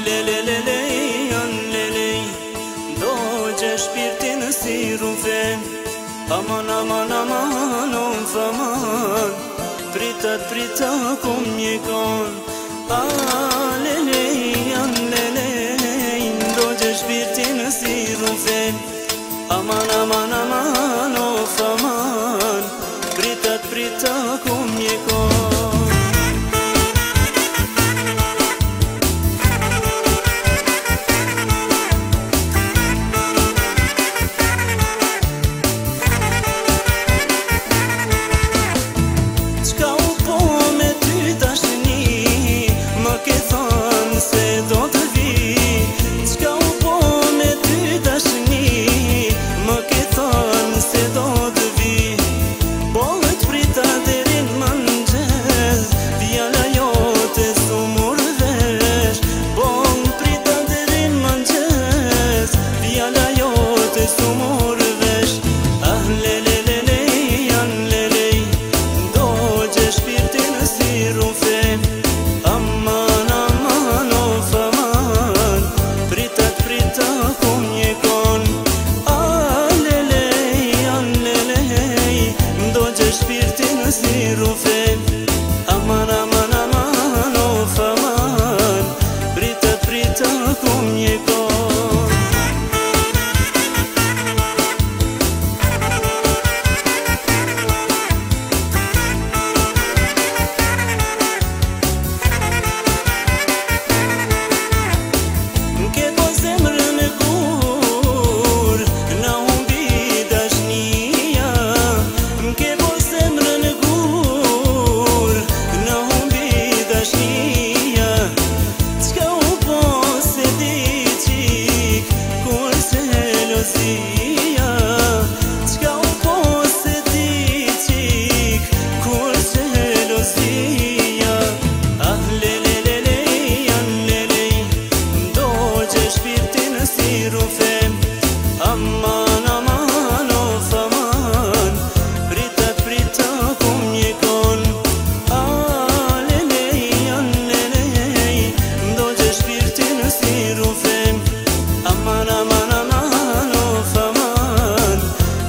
lelej, do gje shpirtin si rufe. Aman, aman, aman, faman, prita kum mjekon. Lelej, do gje shpirtin si rufe. Aman, aman, aman, faman, prita kum mjekon. Aman, aman, aman, faman, prita kum mjekon. Ke po zemrën e kur, na humbi dashnia. Ke po zemrën e kur, na humbi dashnia. Qka u po se di qik, kur se lozia. Qka u po se di qik, kur se lozia. Shpirtin si rufe. Aman, aman, faman, prita kum mjekon. Lelej, do gje shpirtin si rufe. Aman, aman, aman, faman,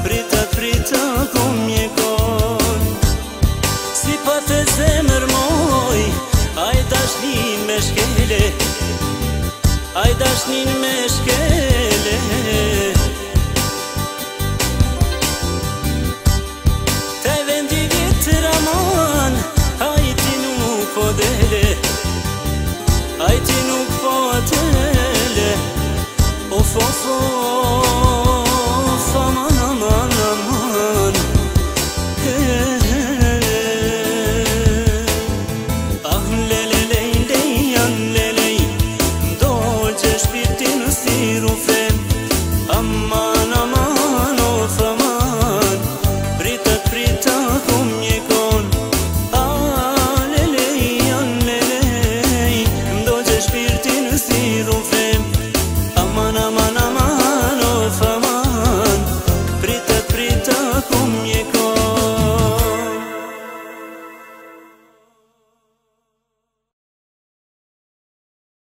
prita kum mjekon. Si pa të zemër moj, aj dashnin me shkele, aj dashnin me shkele. Te vendi vjetë raman, aj ti nuk po dele, aj ti nuk po dele. Of, of, of.